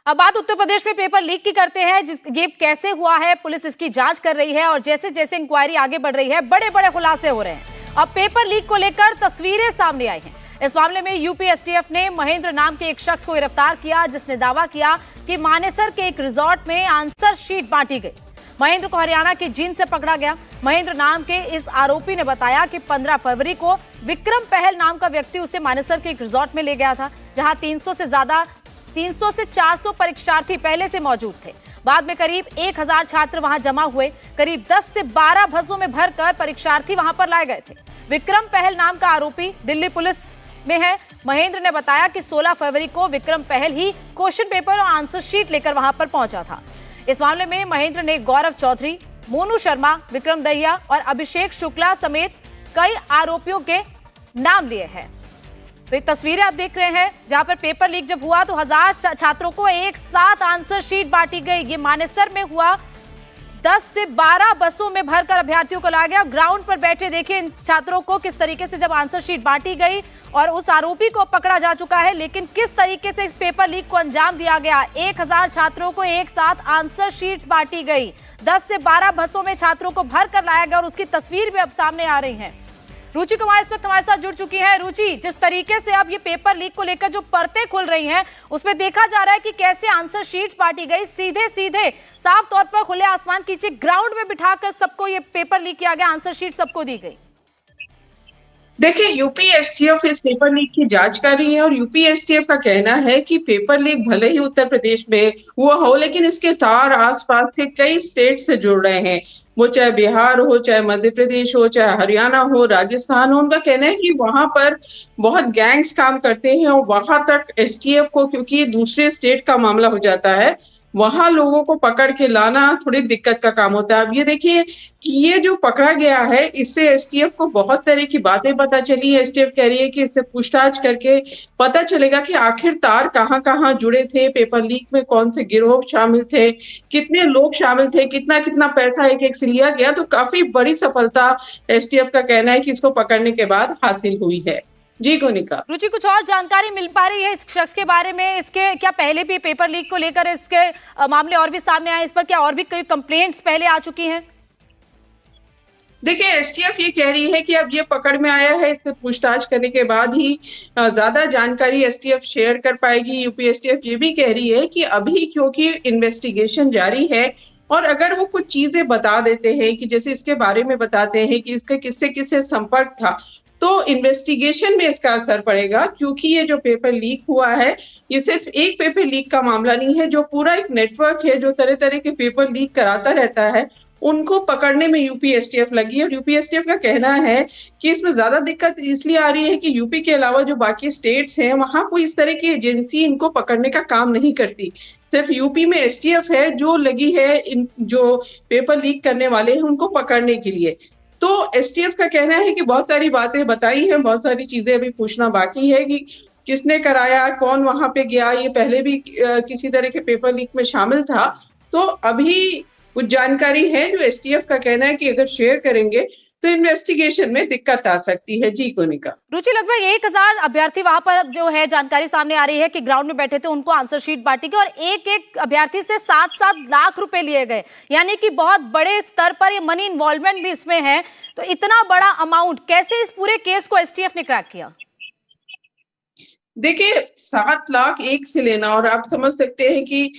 अब बात उत्तर प्रदेश में पेपर लीक की करते हैं। ये कैसे हुआ है, पुलिस इसकी जांच कर रही है और जैसे जैसे इंक्वायरी आगे बढ़ रही है बड़े बड़े खुलासे हो रहे हैं। अब पेपर लीक को लेकर तस्वीरें सामने आई हैं। इस मामले में यूपी एसटीएफ ने महेंद्र नाम के एक शख्स को गिरफ्तार किया, जिसने दावा किया कि मानेसर के एक रिजॉर्ट में आंसर शीट बांटी गई। महेंद्र को हरियाणा के जींद से पकड़ा गया। महेंद्र नाम के इस आरोपी ने बताया कि 15 फरवरी को विक्रम पहल नाम का व्यक्ति उसे मानेसर के एक रिजॉर्ट में ले गया था, जहां 300 से 400 परीक्षार्थी पहले से मौजूद थे। बाद में करीब 1000 छात्र वहां जमा हुए। करीब 10 से 12 बसों में भरकर परीक्षार्थी वहां पर लाए गए थे। विक्रम पहल नाम का आरोपी दिल्ली पुलिस में है। महेंद्र ने बताया कि 16 फरवरी को विक्रम पहल ही क्वेश्चन पेपर और आंसर शीट लेकर वहां पर पहुंचा था। इस मामले में महेंद्र ने गौरव चौधरी, मोनू शर्मा, विक्रम दहिया और अभिषेक शुक्ला समेत कई आरोपियों के नाम लिए हैं। तो ये तस्वीरें आप देख रहे हैं, जहां पर पेपर लीक जब हुआ तो 1000 छात्रों को एक साथ आंसर शीट बांटी गई। ये मानेसर में हुआ। 10 से 12 बसों में भरकर अभ्यर्थियों को लाया गया। ग्राउंड पर बैठे देखिए इन छात्रों को किस तरीके से जब आंसर शीट बांटी गई और उस आरोपी को पकड़ा जा चुका है, लेकिन किस तरीके से इस पेपर लीक को अंजाम दिया गया। 1000 छात्रों को एक साथ आंसर शीट्स बांटी गई। 10 से 12 बसों में छात्रों को भरकर लाया गया और उसकी तस्वीर भी अब सामने आ रही है। रुचि कुमार इस वक्त हमारे साथ जुड़ चुकी है। रुचि, जिस तरीके से अब ये पेपर लीक को लेकर जो परतें खुल रही हैं, उसमें देखा जा रहा है कि कैसे आंसर शीट्स बांटी गई। सीधे सीधे साफ तौर पर खुले आसमान के नीचे ग्राउंड में बिठाकर सबको ये पेपर लीक किया गया, आंसर शीट सबको दी गई। देखिए, यूपी एसटीएफ इस पेपर लीक की जांच कर रही है और यूपी एसटीएफ का कहना है कि पेपर लीक भले ही उत्तर प्रदेश में हुआ हो, लेकिन इसके तार आसपास के कई स्टेट से जुड़ रहे हैं। वो चाहे बिहार हो, चाहे मध्य प्रदेश हो, चाहे हरियाणा हो, राजस्थान हो। उनका कहना है कि वहां पर बहुत गैंग्स काम करते हैं और वहां तक एसटीएफ को, क्योंकि दूसरे स्टेट का मामला हो जाता है, वहां लोगों को पकड़ के लाना थोड़ी दिक्कत का काम होता है। अब ये देखिए कि ये जो पकड़ा गया है, इससे एसटीएफ को बहुत तरह की बातें पता चली है। एसटीएफ कह रही है कि इससे पूछताछ करके पता चलेगा कि आखिर तार कहां कहां जुड़े थे, पेपर लीक में कौन से गिरोह शामिल थे, कितने लोग शामिल थे, कितना कितना पैसा एक एक से लिया गया। तो काफी बड़ी सफलता एसटीएफ का कहना है कि इसको पकड़ने के बाद हासिल हुई है। जी गोनिका। रुचि, कुछ और जानकारी मिल पा रही है इस शख्स के बारे में? इसके क्या पहले भी पेपर लीक को लेकर इसके मामले और भी सामने आए? इस पर क्या और भी कई कंप्लेंट्स पहले आ चुकी हैं? देखिए, एसटीएफ ये कह रही है कि अब ये पकड़ में आया है, इससे पूछताछ करने के बाद ही ज्यादा जानकारी एसटीएफ शेयर कर पाएगी। यूपी एसटीएफ ये भी कह रही है कि अभी क्योंकि इन्वेस्टिगेशन जारी है और अगर वो कुछ चीजें बता देते हैं कि जैसे इसके बारे में बताते हैं कि इसका किससे किससे संपर्क था, तो इन्वेस्टिगेशन में इसका असर पड़ेगा। क्योंकि ये जो पेपर लीक हुआ है, ये सिर्फ एक पेपर लीक का मामला नहीं है, जो पूरा एक नेटवर्क है जो तरह तरह के पेपर लीक कराता रहता है, उनको पकड़ने में यूपी एसटीएफ लगी है। और यूपी एसटीएफ का कहना है कि इसमें ज्यादा दिक्कत इसलिए आ रही है कि यूपी के अलावा जो बाकी स्टेट्स हैं, वहां कोई इस तरह की एजेंसी इनको पकड़ने का काम नहीं करती। सिर्फ यूपी में एसटीएफ है जो लगी है इन जो पेपर लीक करने वाले हैं उनको पकड़ने के लिए। तो एसटीएफ का कहना है कि बहुत सारी बातें बताई हैं, बहुत सारी चीजें अभी पूछना बाकी है कि किसने कराया, कौन वहां पे गया, ये पहले भी किसी तरह के पेपर लीक में शामिल था। तो अभी कुछ जानकारी है जो एसटीएफ का कहना है कि अगर शेयर करेंगे तो इन्वेस्टिगेशन में दिक्कत आ सकती है। जी कोनिका। रुचि, लगभग 1000 अभ्यर्थी वहां पर जो है जानकारी सामने आ रही है कि ग्राउंड में बैठे थे, उनको आंसर शीट बांटी गई और एक एक अभ्यर्थी से 7-7 लाख रुपए लिए गए। यानी कि बहुत बड़े स्तर पर ये मनी इन्वॉल्वमेंट भी इसमें है। तो इतना बड़ा अमाउंट कैसे इस पूरे केस को एसटीएफ ने क्रैक किया? देखिए, 7 लाख एक से लेना, और आप समझ सकते हैं कि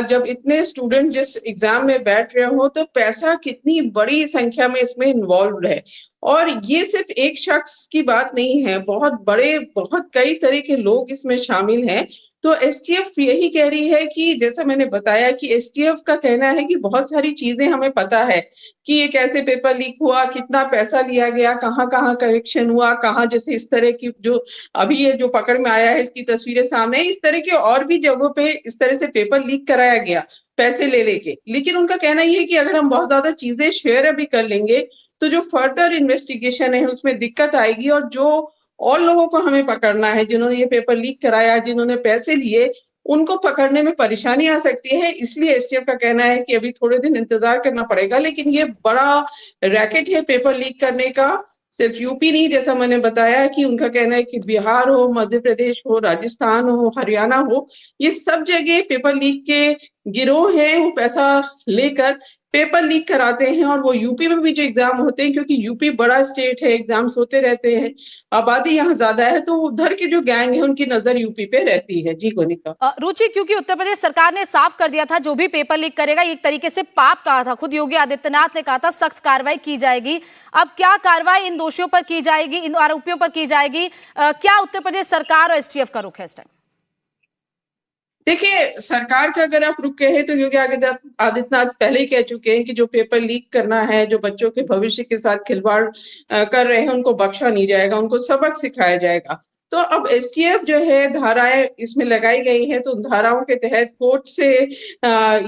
जब इतने स्टूडेंट जिस एग्जाम में बैठ रहे हो तो पैसा कितनी बड़ी संख्या में इसमें इन्वॉल्व है। और ये सिर्फ एक शख्स की बात नहीं है, बहुत कई तरह के लोग इसमें शामिल हैं। तो एसटीएफ यही कह रही है कि जैसा मैंने बताया कि एसटीएफ का कहना है कि बहुत सारी चीजें हमें पता है कि ये कैसे पेपर लीक हुआ, कितना पैसा लिया गया, कहाँ कहाँ करेक्शन हुआ, कहाँ जैसे इस तरह की जो अभी ये जो पकड़ में आया है इसकी तस्वीरें सामने है, इस तरह के और भी जगहों पे इस तरह से पेपर लीक कराया गया पैसे ले लेके। लेकिन उनका कहना ये है कि अगर हम बहुत ज्यादा चीजें शेयर अभी कर लेंगे तो जो फर्दर इन्वेस्टिगेशन है उसमें दिक्कत आएगी और जो और लोगों को हमें पकड़ना है जिन्होंने ये पेपर लीक कराया, जिन्होंने पैसे लिए, उनको पकड़ने में परेशानी आ सकती है। इसलिए एसटीएफ का कहना है कि अभी थोड़े दिन इंतजार करना पड़ेगा। लेकिन ये बड़ा रैकेट है पेपर लीक करने का, सिर्फ यूपी नहीं, जैसा मैंने बताया कि उनका कहना है कि बिहार हो, मध्य प्रदेश हो, राजस्थान हो, हरियाणा हो, ये सब जगह पेपर लीक के गिरोह हैं। वो पैसा लेकर पेपर लीक कराते हैं, और वो यूपी में भी जो एग्जाम होते हैं, क्योंकि यूपी बड़ा स्टेट है, एग्जाम्स होते रहते हैं, आबादी यहाँ ज्यादा है, तो उधर की जो गैंग है उनकी नजर यूपी पे रहती है। जी कोनिका। रुचि, क्योंकि उत्तर प्रदेश सरकार ने साफ कर दिया था जो भी पेपर लीक करेगा एक तरीके से पाप कहा था, खुद योगी आदित्यनाथ ने कहा था सख्त कार्रवाई की जाएगी। अब क्या कार्रवाई इन दोषियों पर की जाएगी, इन आरोपियों पर की जाएगी? क्या उत्तर प्रदेश सरकार और एसटीएफ का रुख है इस टाइम? देखिए, सरकार का अगर आप रुक गए हैं तो योगी आदित्यनाथ पहले ही कह चुके हैं कि जो पेपर लीक करना है, जो बच्चों के भविष्य के साथ खिलवाड़ कर रहे हैं, उनको बख्शा नहीं जाएगा, उनको सबक सिखाया जाएगा। तो अब एसटीएफ जो है, धाराएं इसमें लगाई गई हैं, तो उन धाराओं के तहत कोर्ट से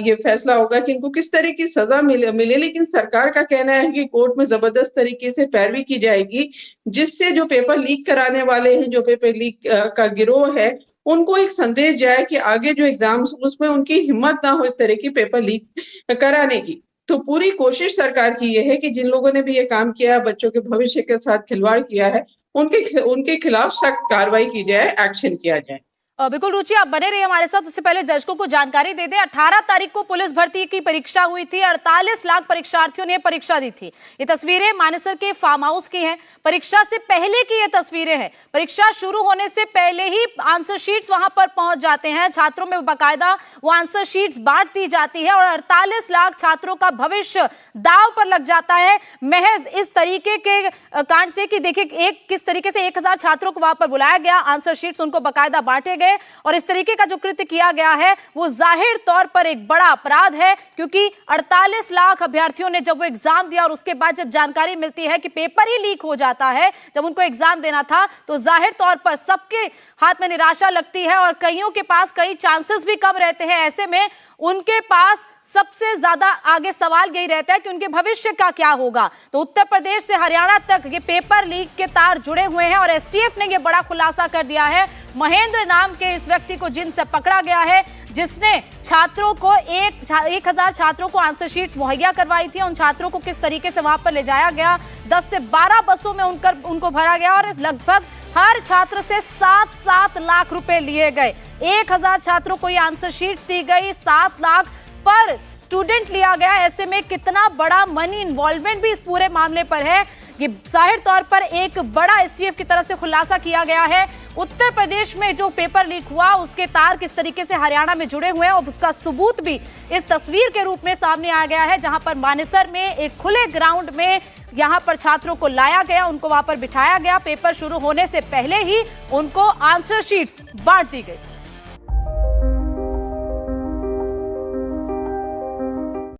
ये फैसला होगा कि इनको किस तरह की सजा मिले। लेकिन सरकार का कहना है कि कोर्ट में जबरदस्त तरीके से पैरवी की जाएगी, जिससे जो पेपर लीक कराने वाले हैं, जो पेपर लीक का गिरोह है, उनको एक संदेश जाए कि आगे जो एग्जाम्स उसमें उनकी हिम्मत ना हो इस तरह की पेपर लीक कराने की। तो पूरी कोशिश सरकार की ये है कि जिन लोगों ने भी ये काम किया, बच्चों के भविष्य के साथ खिलवाड़ किया है, उनके खिलाफ सख्त कार्रवाई की जाए, एक्शन किया जाए। बिल्कुल रुचि, आप बने रहिए हमारे साथ। उससे पहले दर्शकों को जानकारी दे दें, 18 तारीख को पुलिस भर्ती की परीक्षा हुई थी। 48 लाख परीक्षार्थियों ने परीक्षा दी थी। ये तस्वीरें मानेसर के फार्म हाउस की हैं। परीक्षा से पहले की ये तस्वीरें हैं। परीक्षा शुरू होने से पहले ही आंसर शीट्स वहां पर पहुंच जाते हैं। छात्रों में बाकायदा वो आंसर शीट्स बांट दी जाती है और 48 लाख छात्रों का भविष्य दांव पर लग जाता है महज इस तरीके के कांड से कि देखिए किस तरीके से 1000 छात्रों को वहां पर बुलाया गया, आंसर शीट्स उनको बाकायदा बांटे गए, और इस तरीके का जो कृत्य किया गया है वो जाहिर तौर पर एक बड़ा अपराध है, क्योंकि 48 लाख अभ्यर्थियों ने जब वो एग्जाम दिया और उसके बाद जब जानकारी मिलती है कि पेपर ही लीक हो जाता है, जब उनको एग्जाम देना था, तो जाहिर तौर पर सबके हाथ में निराशा लगती है और कईयों के पास कई चांसेस भी कम रहते हैं। ऐसे में उनके पास सबसे ज्यादा आगे सवाल यही रहता है कि उनके भविष्य का क्या होगा। तो उत्तर प्रदेश से हरियाणा तक ये पेपर लीक के तार जुड़े हुए हैं और एसटीएफ ने ये बड़ा खुलासा कर दिया है। महेंद्र नाम के इस व्यक्ति को जिनसे पकड़ा गया है, जिसने छात्रों को 1000 छात्रों को आंसर शीट्स मुहैया करवाई थी, उन छात्रों को किस तरीके से वहां पर ले जाया गया, 10 से 12 बसों में उनको भरा गया और लगभग हर छात्र से 7-7 लाख रुपए लिए गए। 1000 छात्रों को ये आंसर शीट्स दी गई, 7 लाख पर स्टूडेंट लिया गया। ऐसे में कितना बड़ा मनी इन्वॉल्वमेंट भी इस पूरे मामले पर है, ये जाहिर तौर पर एक बड़ा एसटीएफ की तरफ से खुलासा किया गया है। उत्तर प्रदेश में जो पेपर लीक हुआ उसके तार किस तरीके से हरियाणा में जुड़े हुए हैं और उसका सबूत भी इस तस्वीर के रूप में सामने आ गया है, जहां पर मानेसर में एक खुले ग्राउंड में यहां पर छात्रों को लाया गया, उनको वहां पर बिठाया गया। पेपर शुरू होने से पहले ही उनको आंसर शीट्स बांट दी गई।